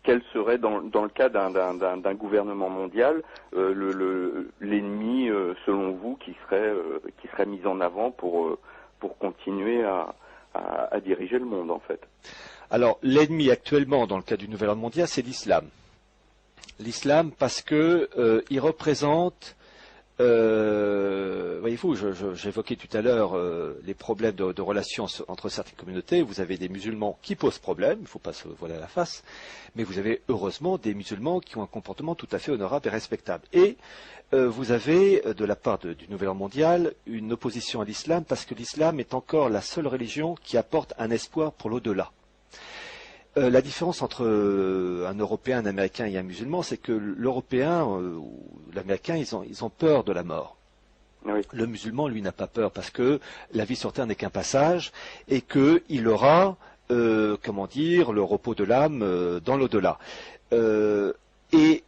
quel serait dans le cas d'un gouvernement mondial l'ennemi selon vous qui serait mis en avant pour continuer à diriger le monde en fait? Alors l'ennemi actuellement dans le cas du nouvel ordre mondial, c'est l'islam. L'islam parce que il représente, voyez-vous, j'évoquais tout à l'heure les problèmes de relations entre certaines communautés. Vous avez des musulmans qui posent problème, il ne faut pas se voiler la face, mais vous avez heureusement des musulmans qui ont un comportement tout à fait honorable et respectable. Et vous avez de la part du nouvel ordre mondial une opposition à l'islam parce que l'islam est encore la seule religion qui apporte un espoir pour l'au-delà. La différence entre un Européen, un Américain et un musulman, c'est que l'Européen ou l'Américain, ils ont peur de la mort. Oui. Le musulman, lui, n'a pas peur parce que la vie sur Terre n'est qu'un passage et qu'il aura, le repos de l'âme dans l'au-delà. Et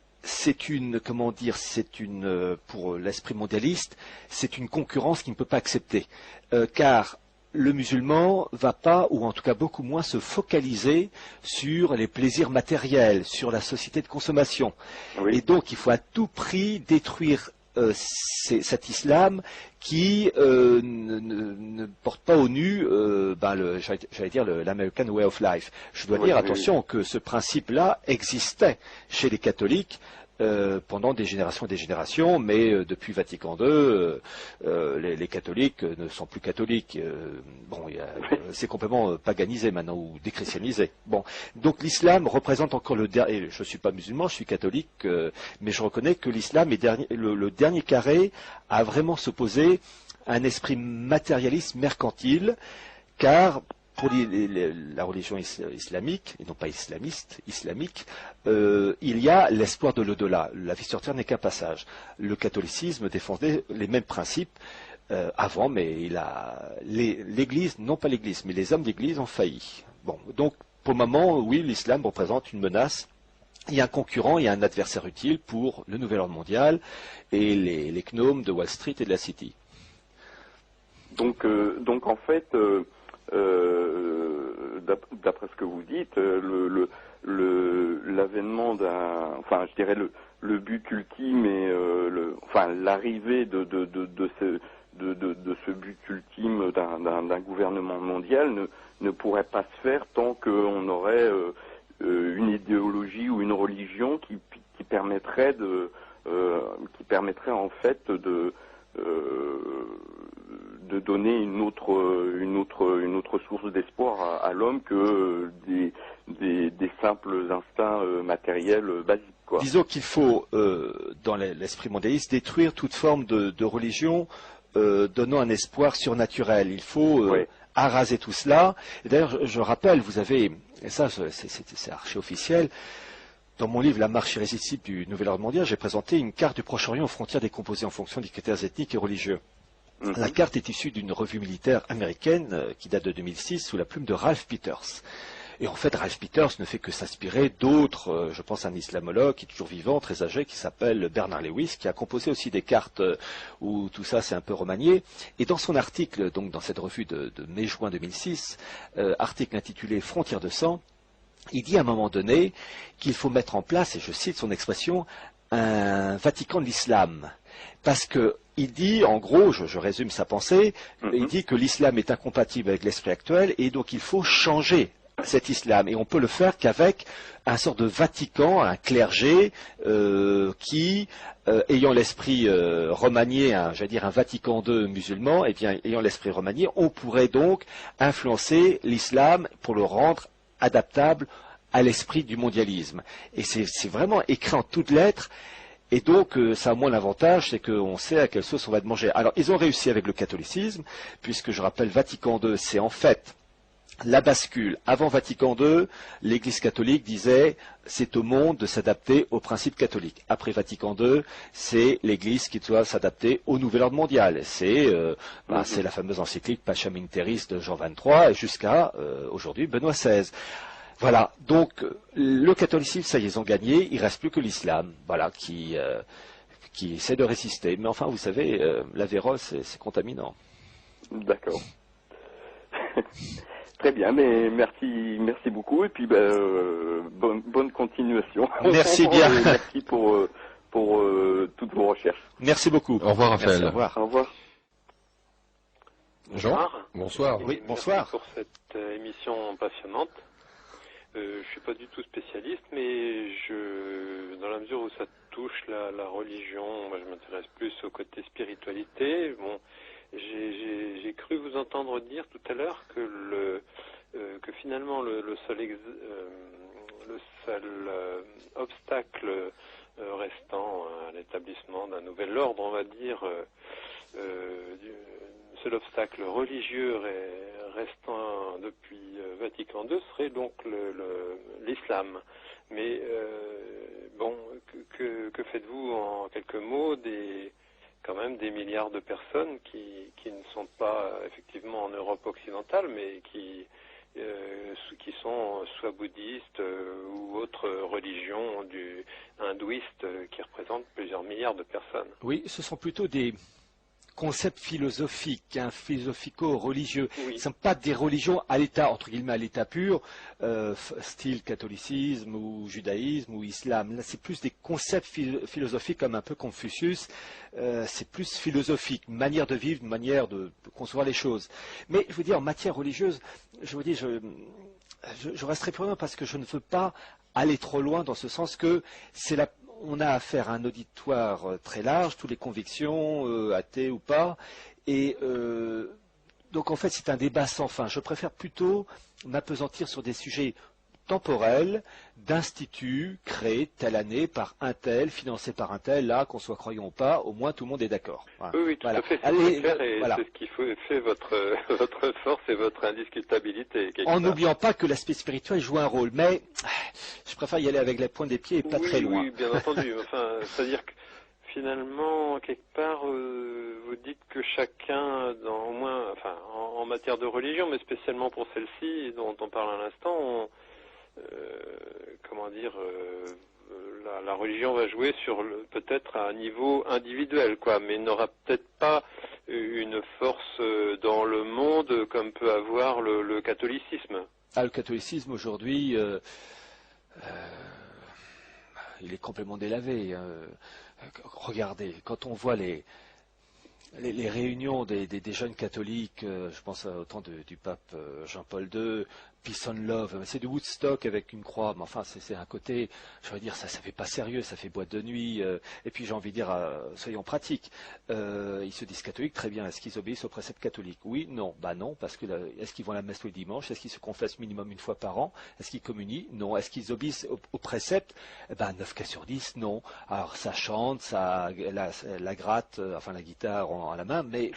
pour l'esprit mondialiste, c'est une concurrence qu'il ne peut pas accepter, car le musulman va pas, ou en tout cas beaucoup moins, se focaliser sur les plaisirs matériels, sur la société de consommation. Oui. Et donc il faut à tout prix détruire cet islam qui ne porte pas au nu l'American Way of Life. Je dois dire, attention, que ce principe-là existait chez les catholiques pendant des générations et des générations, mais depuis Vatican II, les catholiques ne sont plus catholiques. C'est complètement paganisé maintenant, ou déchristianisé. Bon, donc l'islam représente encore le dernier. Je ne suis pas musulman, je suis catholique, mais je reconnais que l'islam est le dernier carré à vraiment s'opposer à un esprit matérialiste mercantile, car pour la religion islamique, et non pas islamiste, islamique, il y a l'espoir de l'au-delà. La vie sur Terre n'est qu'un passage. Le catholicisme défendait les mêmes principes avant, mais l'Église, non pas l'Église, mais les hommes d'Église ont failli. Bon, donc pour le moment, oui, l'islam représente une menace. Il y a un concurrent, il y a un adversaire utile pour le nouvel ordre mondial et les gnomes de Wall Street et de la City. Donc en fait, d'après ce que vous dites, l'avènement le but ultime et l'arrivée de ce but ultime d'un gouvernement mondial ne pourrait pas se faire tant qu'on aurait une idéologie ou une religion qui permettrait en fait de donner une autre source d'espoir à l'homme que des simples instincts matériels basiques, quoi. Disons qu'il faut, dans l'esprit mondialiste, détruire toute forme de religion donnant un espoir surnaturel. Il faut araser tout cela. Et d'ailleurs, je rappelle, vous avez, et ça c'est archi officiel, dans mon livre « La marche irrésistible du nouvel ordre mondial », j'ai présenté une carte du Proche-Orient aux frontières décomposées en fonction des critères ethniques et religieux. La carte est issue d'une revue militaire américaine qui date de 2006 sous la plume de Ralph Peters. Et en fait, Ralph Peters ne fait que s'inspirer d'autres, je pense à un islamologue qui est toujours vivant, très âgé, qui s'appelle Bernard Lewis, qui a composé aussi des cartes où tout ça c'est un peu remanié. Et dans son article, donc dans cette revue de mai-juin 2006, article intitulé « Frontières de sang », il dit à un moment donné qu'il faut mettre en place, et je cite son expression, un Vatican de l'islam. Parce que il dit, en gros, je résume sa pensée, il dit que l'islam est incompatible avec l'esprit actuel et donc il faut changer cet islam. Et on peut le faire qu'avec un sort de Vatican, un clergé qui, ayant l'esprit remanié, un Vatican II musulman, et bien ayant l'esprit remanié, on pourrait donc influencer l'islam pour le rendre adaptable à l'esprit du mondialisme. Et c'est vraiment écrit en toutes lettres. Et donc, ça a moins l'avantage, c'est qu'on sait à quelle sauce on va te manger. Alors, ils ont réussi avec le catholicisme, puisque je rappelle, Vatican II, c'est en fait la bascule. Avant Vatican II, l'Église catholique disait, c'est au monde de s'adapter aux principes catholiques. Après Vatican II, c'est l'Église qui doit s'adapter au nouvel ordre mondial. C'est la fameuse encyclique Pacem in Terris de Jean XXIII, jusqu'à aujourd'hui Benoît XVI. Voilà, donc le catholicisme, ça y est, ils ont gagné, il ne reste plus que l'islam, voilà, qui essaie de résister. Mais enfin, vous savez, la vérole, c'est contaminant. D'accord. Très bien, mais merci beaucoup et puis bonne continuation. Merci bien. Merci pour toutes vos recherches. Merci beaucoup. Au revoir, Raphaël. Merci, au revoir. Au revoir. Jean, bonsoir. Oui, bonsoir. Merci pour cette émission passionnante. Je suis pas du tout spécialiste, mais dans la mesure où ça touche la religion, moi je m'intéresse plus au côté spiritualité. Bon, j'ai cru vous entendre dire tout à l'heure que finalement le seul obstacle restant à l'établissement d'un nouvel ordre, on va dire, seul obstacle religieux restant depuis Vatican II serait donc l'islam. Mais bon, que faites-vous en quelques mots quand même des milliards de personnes qui ne sont pas effectivement en Europe occidentale, mais qui sont soit bouddhistes ou autres religions hindouistes qui représentent plusieurs milliards de personnes. Oui, ce sont plutôt des concepts philosophiques, philosophico-religieux. Oui. Ce ne sont pas des religions à l'état, entre guillemets, à l'état pur, style catholicisme ou judaïsme ou islam. Là, c'est plus des concepts philosophiques comme un peu Confucius. C'est plus philosophique, une manière de vivre, une manière de concevoir les choses. Mais je veux dire, en matière religieuse, je vous dis, je resterai prudent parce que je ne veux pas aller trop loin dans ce sens que on a affaire à un auditoire très large, toutes les convictions, athées ou pas, et donc en fait c'est un débat sans fin. Je préfère plutôt m'appesantir sur des sujets temporels, d'instituts créés telle année par un tel, financés par un tel, là, qu'on soit croyant ou pas, au moins tout le monde est d'accord. Voilà. Oui, tout à fait, c'est clair, et c'est ce qui fait votre force et votre indiscutabilité. En n'oubliant pas que l'aspect spirituel joue un rôle, mais je préfère y aller avec la pointe des pieds et pas très loin. Oui, bien entendu. Enfin, c'est-à-dire que finalement, quelque part, vous dites que chacun, au moins, enfin, en matière de religion, mais spécialement pour celle-ci dont on parle à l'instant, comment dire, la religion va jouer sur peut-être à un niveau individuel, quoi, mais n'aura peut-être pas une force dans le monde comme peut avoir le catholicisme. Ah, le catholicisme aujourd'hui, il est complètement délavé. Regardez, quand on voit les réunions des jeunes catholiques, je pense au temps du pape Jean-Paul II, Peace and Love, c'est du Woodstock avec une croix, mais enfin c'est un côté, je veux dire, ça fait pas sérieux, ça fait boîte de nuit, et puis j'ai envie de dire, soyons pratiques, ils se disent catholiques, très bien, est-ce qu'ils obéissent aux préceptes catholiques? Oui, non, bah non, parce que est-ce qu'ils vont à la messe tous les dimanches? Est-ce qu'ils se confessent minimum une fois par an? Est-ce qu'ils communient? Non. Est-ce qu'ils obéissent aux préceptes? Eh ben 9 cas sur 10, non. Alors ça chante, la gratte, enfin la guitare à la main, mais